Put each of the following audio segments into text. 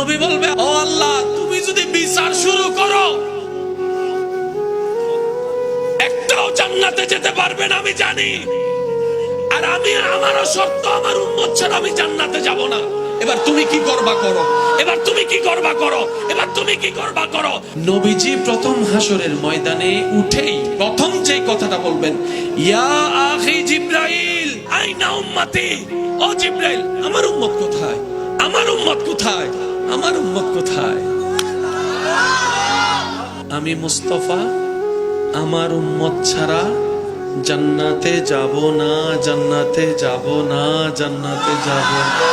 নবী বলবে, ও আল্লাহ, তুমি যদি বিচার শুরু করো, একটাও জান্নাতে যেতে পারবে না আমি জানি। আর আমি, আমারও শর্ত, আমার উম্মত ছাড়া আমি জান্নাতে যাব না। এবার তুমি কি করবা করো, এবার তুমি কি করবা করো, এবার তুমি কি করবা করো। নবীজি প্রথম হাসরের ময়দানে উঠেই প্রথম যে কথাটা বলবেন, ইয়া আখি জিবরাইল আইনা উম্মতি। ও জিবরাইল, আমার উম্মত কোথায়, আমার উম্মত কোথায়, আমার উম্মত কোথায়? আমি মুস্তাফা আমার উম্মত ছাড়া জান্নাতে যাব না, জান্নাতে যাব না, জান্নাতে যাব না।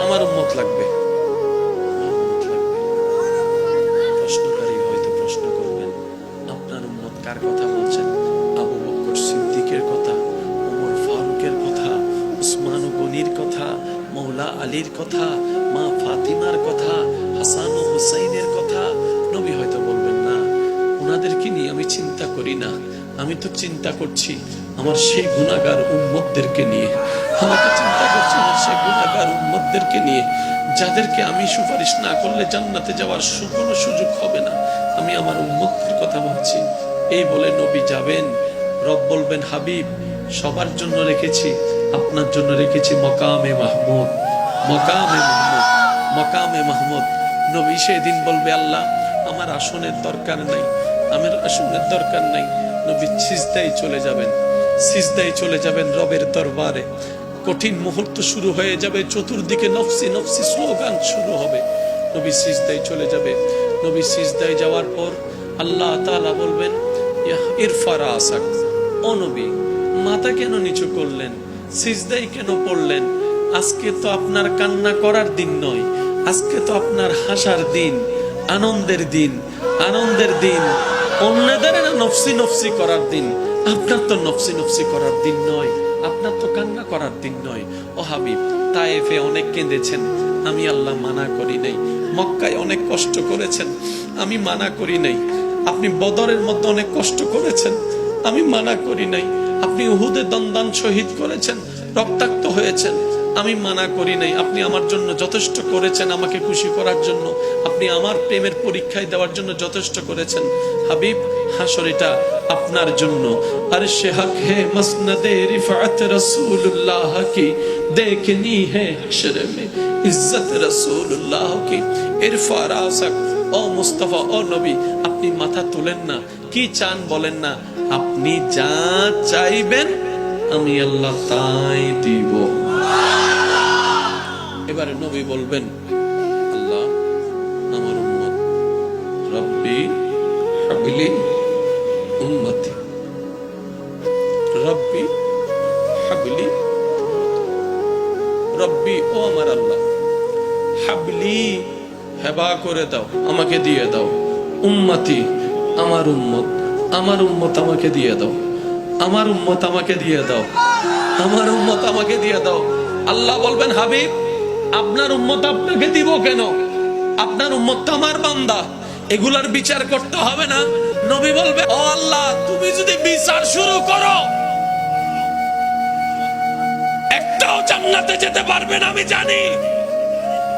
আমার উম্মত লাগবে। প্রশ্নকারী হয়তো প্রশ্ন করবেন, আপনার উম্মত কার কথা বলছেন? আবু বকর সিদ্দিকের কথা, ওমর ফারুকের কথা, উসমান গনির কথা, মৌলা আলীর কথা, মা ফাতিমার কথা, হাসান ও হুসাইনের কথা। নবী হয়তো বলবেন, না, ওনাদেরকে নিয়ে আমি চিন্তা করি না, আমি তো চিন্তা করছি আমার সেই গুনাহগার উম্মতদেরকে নিয়ে। আমি তো চিন্তা করছি আমার সেই গুনাহগার উম্মতদেরকে নিয়ে, যাদেরকে আমি সুপারিশ না করলে জান্নাতে যাওয়ার কোনো সুযোগ হবে না। আমি আমার উম্মতদের কথা ভাবছি। এই বলে নবী যাবেন। রব বলবেন, হাবিব, সবার জন্য রেখেছি, আপনার জন্য রেখেছি মকামে মাহমুদ, মকামে মাহমুদ, মকামে মাহমুদ। নবী সেদিন বলবে, আল্লাহ, আমার আসনের দরকার নাই, আমার আসনের দরকার নাই। নবী সিজদায় চলে যাবেন, সিজদায় চলে যাবেন রবের দরবারে। কঠিন মুহূর্ত শুরু হয়ে যাবে, চতুর্দিকে নফসি নফসি স্লোগান শুরু হবে। নবী সিজদায় চলে যাবে। নবী সিজদায় যাওয়ার পর আল্লাহ তাআলা বলবেন, ইরফা রাসাক। ও নবী, মাথা কেন নিচু করলেন, সিজদায় কেন পড়লেন? আজকে তো আপনার কান্না করার দিন নয়, আজকে তো আপনার হাসার দিন, আনন্দের দিন, আনন্দের দিন। অন্যদের নফসি নফসি করার দিন, আপনার তো নফসি নফসি করার দিন নয়, আপনার তো কান্না করার দিন নয়। ও হাবিব, তায়েফে অনেক কেঁদেছেন, আমি আল্লাহ মানা করি নাই। মক্কায় অনেক কষ্ট করেছেন, আমি মানা করি নাই। আপনি বদরের মধ্যে অনেক কষ্ট করেছেন, আমি মানা করি নাই। আপনি উহুদে দন্দান শহীদ করেছেন, রক্তাক্ত হয়েছেন, আমি মানা করি নাই। আপনি আমার জন্য যথেষ্ট করেছেন, আমাকে খুশি করার জন্য, আপনি আমার প্রেমের পরীক্ষায় দেওয়ার জন্য যথেষ্ট করেছেন। হাবিব, হাসর এটা আপনার জন্য। আর সে হক হে মসনদে রিফাত রাসূলুল্লাহ কি, দেখনি হে হাশর মে ইজ্জত রাসূলুল্লাহ কি। ইরফা রাসাক। ও মুস্তাফা, ও নবী, আপনি মাথা তুলেন না, কি চান বলেন না, আপনি যা চাইবেন আমি আল্লাহ তাই দিব। এবারে নবী বলবেন, আল্লাহ, আমার উম্মত, রব্বি হাবলি উম্মতি, রব্বি হাবলি, রব্বি, ও আমার আল্লাহ, হাবলি, হেবা করে দাও, আমাকে দিয়ে দাও, উম্মতি, আমার উম্মত, আমার উম্মত আমাকে দিয়ে দাও, আমার উম্মত আমাকে দিয়ে দাও, আমার উম্মত আমাকে দিয়ে দাও। আল্লাহ বলবেন, হাবিব, আপনার উম্মত আপনাকে দিব কেন? আপনার উম্মত তো আমার বান্দা, এগুলার বিচার করতে হবে না। নবী বলবে, ও আল্লাহ, তুমি যদি বিচার শুরু করো, একটাও জান্নাতে যেতে পারবে না আমি জানি।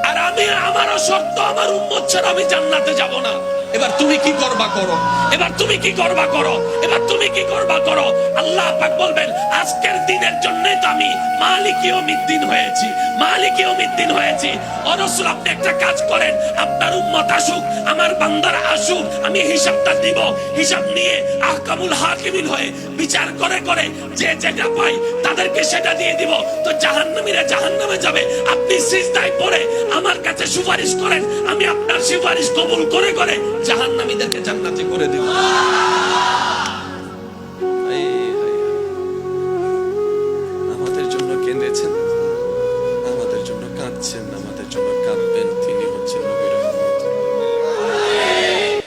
আর আমি, আমারও শর্ত, আমার উম্মত ছাড়া আমি জান্নাতে যাব না। এবার তুমি কি করবা করো, এবার তুমি কি করবা করো, এবার তুমি কি করবা করো। আল্লাহ পাক বলবেন, আজকের দিনের জন্যই তো আমি মালিক ইয়াউমিদ্দিন হয়েছি, মালিক ইয়াউমিদ্দিন হয়েছি। ও রাসূল, আপনি একটা কাজ করেন, আপনার উম্মত আসুক, আমার বান্দারা আসুক, আমি হিসাবটা দিব। হিসাব নিয়ে আহকামুল হাকিমিন হয়ে বিচার করে করে যে যেটা পাই তাদেরকে সেটা দিয়ে দিব। তো জাহান্নামীরা জাহান্নামে যাবে, আপনি সিজদায় পড়ে আমার কাছে সুপারিশ করেন, আমি আপনার সুপারিশ কবুল করে করে জাহান্নামীদেরকে জান্নাতে করে দেব।